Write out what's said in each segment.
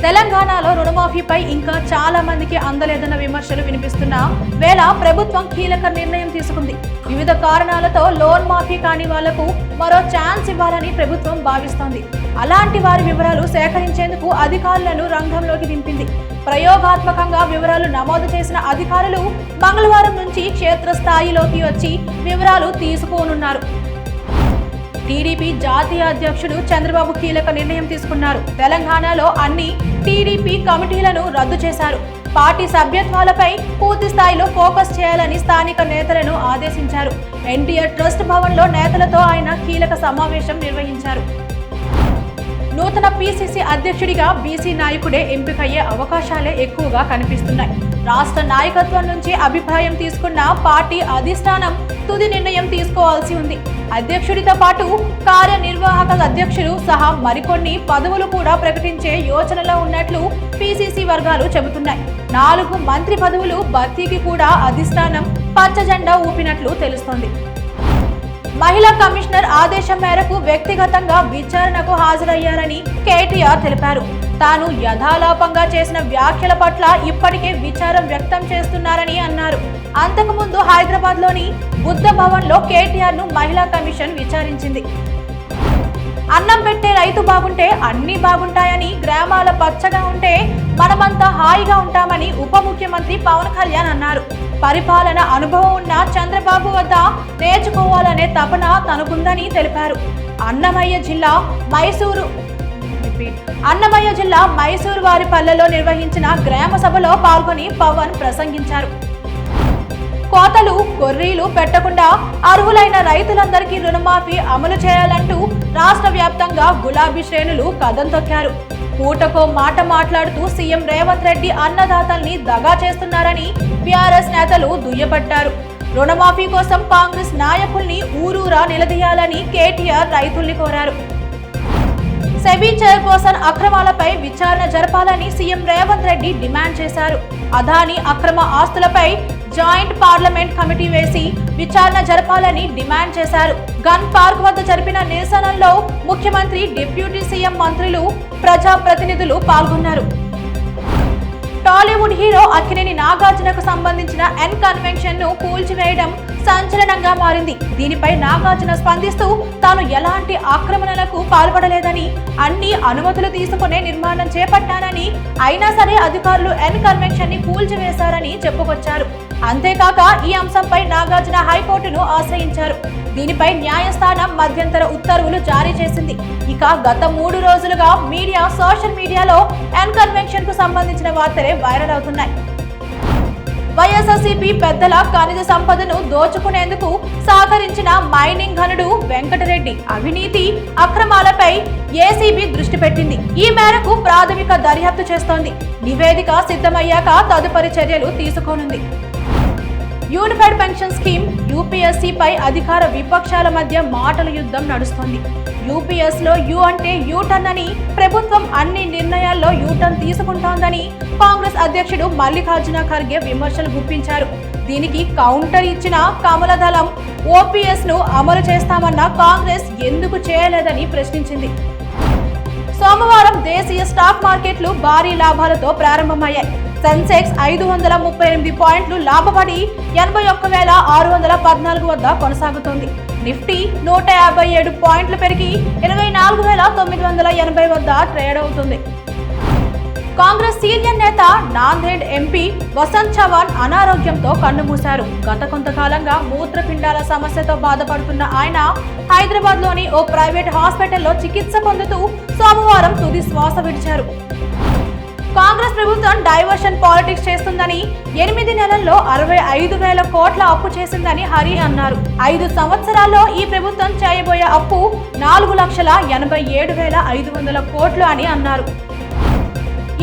తెలంగాణలో రుణమాఫీపై ఇంకా చాలా మందికి అందలేదన్న విమర్శలు వినిపిస్తున్న వేళ ప్రభుత్వం కీలక నిర్ణయం తీసుకుంది. వివిధ కారణాలతో లోన్ మాఫీ కాని వాళ్లకు మరో ఛాన్స్ ఇవ్వాలని ప్రభుత్వం భావిస్తోంది. అలాంటి వారి వివరాలు సేకరించేందుకు అధికారులను రంగంలోకి దింపింది. ప్రయోగాత్మకంగా వివరాలు నమోదు చేసిన అధికారులు మంగళవారం నుంచి క్షేత్రస్థాయిలోకి వచ్చి వివరాలు తీసుకోనున్నారు. టీడీపీ జాతీయ అధ్యక్షుడు చంద్రబాబు కీలక నిర్ణయం తీసుకున్నారు. తెలంగాణలో అన్ని టీడీపీ కమిటీలను రద్దు చేశారు. పార్టీ సభ్యత్వాలపై పూర్తి స్థాయిలో ఫోకస్ చేయాలని స్థానిక నేతలను ఆదేశించారు. ఎన్టీఆర్ ట్రస్ట్ భవన్లో నేతలతో ఆయన కీలక సమావేశం నిర్వహించారు. నూతన పీసీసీ అధ్యక్షుడిగా బీసీ నాయకుడే ఎంపికయ్యే అవకాశాలే ఎక్కువగా కనిపిస్తున్నాయి. రాష్ట్ర నాయకత్వం నుంచి అభిప్రాయం తీసుకున్న పార్టీ అధిష్టానం తుది నిర్ణయం తీసుకోవాల్సి ఉంది. అధ్యక్షుడితో పాటు కార్యనిర్వాహక అధ్యక్షులు సహా మరికొన్ని పదవులు కూడా ప్రకటించే యోచనలో ఉన్నట్లు పీసీసీ వర్గాలు చెబుతున్నాయి. 4 మంత్రి పదవులు భర్తీకి కూడా అధిష్టానం పచ్చజెండా ఊపినట్లు తెలుస్తోంది. మహిళా కమిషనర్ ఆదేశం మేరకు వ్యక్తిగతంగా విచారణకు హాజరయ్యారని కేటీఆర్ తెలిపారు. తాను యథాలాపంగా చేసిన వ్యాఖ్యల పట్ల ఇప్పటికే విచారం వ్యక్తం చేస్తున్నారని అన్నారు. అంతకుముందు హైదరాబాద్లోని బుద్ధ భవన్లో కేటీఆర్ ను మహిళా కమిషన్ విచారించింది. అన్నం పెట్టే రైతు బాగుంటే అన్ని బాగుంటాయని, గ్రామాల పచ్చగా ఉంటే మనమంతా హాయిగా ఉంటామని ఉప ముఖ్యమంత్రి పవన్ కళ్యాణ్ అన్నారు. పరిపాలన అనుభవం ఉన్న చంద్రబాబు వద్ద నేర్చుకోవాలనే తపన తనకుందని తెలిపారు. అన్నమయ్య జిల్లా మైసూరు వారి పల్లెలో నిర్వహించిన గ్రామ సభలో పాల్గొని పవన్ ప్రసంగించారు. కోతలు గొర్రీలు పెట్టకుండా అర్హులైన రైతులందరికీ రుణమాఫీ అమలు చేయాలంటూ రాష్ట్ర వ్యాప్తంగా గులాబీ శ్రేణులు కదం తొక్కారు. పూటకో మాట మాట్లాడుతూ సీఎం రేవంత్ రెడ్డి అన్నదాతల్ని దగా చేస్తున్నారని బీఆర్ఎస్ నేతలు దుయ్యబట్టారు. రుణమాఫీ కోసం కాంగ్రెస్ నాయకుల్ని ఊరూరా నిలదీయాలని కేటీఆర్ రైతుల్ని కోరారు. సెబీ చైర్పర్సన్ అక్రమాలపై విచారణ జరపాలని సీఎం రేవంత్ రెడ్డి డిమాండ్ చేశారు. అదానీ అక్రమ ఆస్తులపై జాయింట్ పార్లమెంట్ కమిటీ వేసి విచారణ జరపాలని డిమాండ్ చేశారు. గన్ పార్క్ వద్ద జరిపిన నిరసనల్లో ముఖ్యమంత్రి, డిప్యూటీ సీఎం, మంత్రులు, ప్రజాప్రతినిధులు పాల్గొన్నారు. టాలీవుడ్ హీరో అక్కినేని నాగార్జునకు సంబంధించిన ఎన్ కన్వెన్షన్ ను కూల్చివేయడం సంచలనంగా మారింది. దీనిపై నాగార్జున స్పందిస్తూ తాను ఎలాంటి ఆక్రమణలకు పాల్పడలేదని, అన్ని అనుమతులు తీసుకునే నిర్మాణం చేపట్టానని, అయినా సరే అధికారులు ఎన్ కన్వెన్షన్ ని కూల్చివేశారని చెప్పుకొచ్చారు. అంతేకాక ఈ అంశంపై నాగార్జున హైకోర్టును ఆశ్రయించారు. దీనిపై న్యాయస్థానం మధ్యంతర ఉత్తర్వులు జారీ చేసింది. ఇక గత 3 రోజులుగా సోషల్ మీడియాలో ఎన్ కన్వెన్షన్ కు సంబంధించిన వార్తలే వైరల్ అవుతున్నాయి. వైఎస్ఆర్సీపీ పెద్దల ఖనిజ సంపదను దోచుకునేందుకు సహకరించిన మైనింగ్ ఘనుడు వెంకటరెడ్డి అవినీతి అక్రమాలపై ఏసీబీ దృష్టి పెట్టింది. ఈ మేరకు ప్రాథమిక దర్యాప్తు చేస్తోంది. నివేదిక సిద్ధమయ్యాక తదుపరి చర్యలు తీసుకోనుంది. యూనిఫైడ్ పెన్షన్ స్కీమ్ యూపీఎస్సీ పై అధికార విపక్షాల మధ్య మాటల యుద్ధం నడుస్తోంది. యూపీఎస్ లో యూ అంటే యూటర్న్ అని, ప్రభుత్వం అన్ని నిర్ణయాల్లో యూటర్న్ తీసుకుంటోందని కాంగ్రెస్ అధ్యక్షుడు మల్లికార్జున ఖర్గే విమర్శలు గుప్పించారు. దీనికి కౌంటర్ ఇచ్చిన కమలదళం ఓపీఎస్ ను అమలు చేస్తామన్న కాంగ్రెస్ ఎందుకు చేయలేదని ప్రశ్నించింది. సోమవారం దేశీయ స్టాక్ మార్కెట్లు భారీ లాభాలతో ప్రారంభమయ్యాయి. సెన్సెక్స్ 538 పాయింట్లు లాభపడి 81,614 వద్ద కొనసాగుతోంది. నిఫ్టీ 157 పాయింట్లు పెరిగి 24,980 వద్ద ట్రేడ్ అవుతుంది. కాంగ్రెస్ సీనియర్ నేత నాందేడ్ ఎంపీ వసంత్ చవాన్ అనారోగ్యంతో కన్నుమూశారు. గత కొంతకాలంగా మూత్రపిండాల సమస్యతో బాధపడుతున్న ఆయన హైదరాబాద్ లోని ఓ ప్రైవేట్ హాస్పిటల్లో చికిత్స పొందుతూ సోమవారం తుది శ్వాస విడిచారు. కాంగ్రెస్ ప్రభుత్వం డైవర్షన్ పాలిటిక్స్ చేస్తుందని, 8 నెలల్లో 65,000 కోట్ల అప్పు చేసిందని హరి అన్నారు. 5 సంవత్సరాల్లో ఈ ప్రభుత్వం చేయబోయే అప్పు 4,87,500 కోట్లు అని అన్నారు.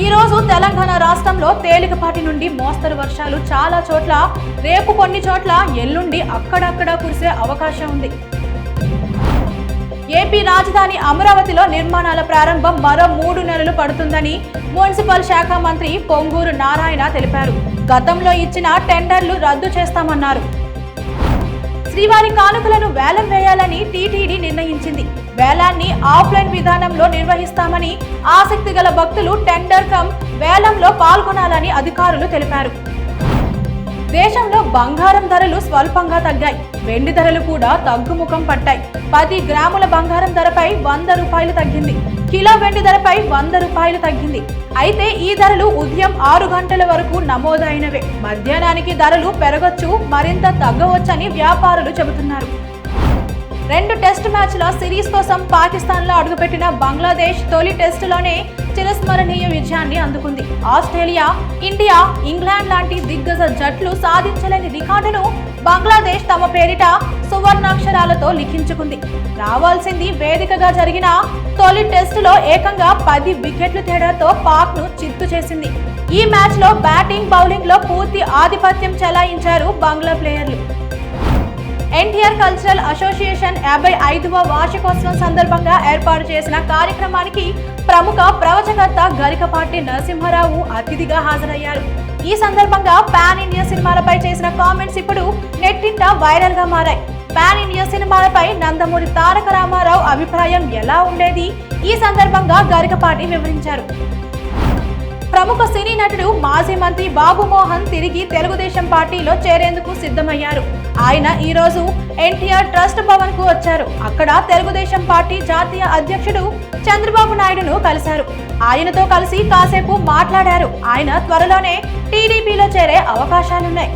ఈ రోజు తెలంగాణ రాష్ట్రంలో తేలికపాటి నుండి మోస్తరు వర్షాలు చాలా చోట్ల, రేపు కొన్ని చోట్ల, ఎల్లుండి అక్కడక్కడ కురిసే అవకాశం ఉంది. ఏపీ రాజధాని అమరావతిలో నిర్మాణాల ప్రారంభం మరో 3 నెలలు పడుతుందని మున్సిపల్ శాఖ మంత్రి పొంగూరు నారాయణ తెలిపారు. గతంలో ఇచ్చిన టెండర్లు రద్దు చేస్తామన్నారు. శ్రీవారి కానుకలను వేలం వేయాలని టీటీడీ నిర్ణయించింది. వేలాన్ని ఆఫ్లైన్ విధానంలో నిర్వహిస్తామని ఆసక్తి గల భక్తులు టెండర్ కమ్ వేలంలో పాల్గొనాలని అధికారులు తెలిపారు. దేశంలో బంగారం ధరలు స్వల్పంగా తగ్గాయి. వెండి ధరలు కూడా తగ్గుముఖం పట్టాయి. 10 గ్రాముల బంగారం ధరపై 100 రూపాయలు తగ్గింది. కిలో వెండి ధరపై 100 రూపాయలు తగ్గింది. అయితే ఈ ధరలు ఉదయం 6 గంటల వరకు నమోదైనవే. మధ్యాహ్నానికి ధరలు పెరగొచ్చు, మరింత తగ్గవచ్చని వ్యాపారులు చెబుతున్నారు. 2 టెస్ట్ మ్యాచ్ల సిరీస్ కోసం పాకిస్తాన్లో అడుగుపెట్టిన బంగ్లాదేశ్ తొలి టెస్టులోనే చిరస్మరణీయ విజయాన్ని అందుకుంది. ఆస్ట్రేలియా, ఇండియా, ఇంగ్లాండ్ లాంటి దిగ్గజ జట్లు సాధించలేని రికార్డును బంగ్లాదేశ్ తమ పేరిట సువర్ణాక్షరాలతో లిఖించుకుంది. రావాల్సింది వేదికగా జరిగిన తొలి టెస్టులో ఏకంగా 10 వికెట్ల తేడాతో పాక్ను చిత్తు చేసింది. ఈ మ్యాచ్లో బ్యాటింగ్, బౌలింగ్లో పూర్తి ఆధిపత్యం చెలాయించారు బంగ్లా ప్లేయర్లు. ఎన్టీఆర్ కల్చరల్ అసోసియేషన్ 55వ వార్షికోత్సవం సందర్భంగా ఏర్పాటు చేసిన కార్యక్రమానికి ప్రముఖ ప్రవచనకర్త గరికపాటి నరసింహారావు అతిథిగా హాజరయ్యారు. ఈ సందర్భంగా పాన్ ఇండియా సినిమాలపై చేసిన కామెంట్స్ ఇప్పుడు నెట్టింట వైరల్ గా మారాయి. పాన్ ఇండియా సినిమాలపై నందమూరి తారక రామారావు అభిప్రాయం ఎలా ఉండేది? ఈ సందర్భంగా గరికపాటి వివరించారు. ప్రముఖ సినీ నటుడు, మాజీ మంత్రి బాబు మోహన్ తిరిగి తెలుగుదేశం పార్టీలో చేరేందుకు సిద్ధమయ్యారు. ఆయన ఈ రోజు ఎన్టీఆర్ ట్రస్ట్ భవన్ కు వచ్చారు. అక్కడ తెలుగుదేశం పార్టీ జాతీయ అధ్యక్షుడు చంద్రబాబు నాయుడును కలిశారు. ఆయనతో కలిసి కాసేపు మాట్లాడారు. ఆయన త్వరలోనే టీడీపీలో చేరే అవకాశాలున్నాయి.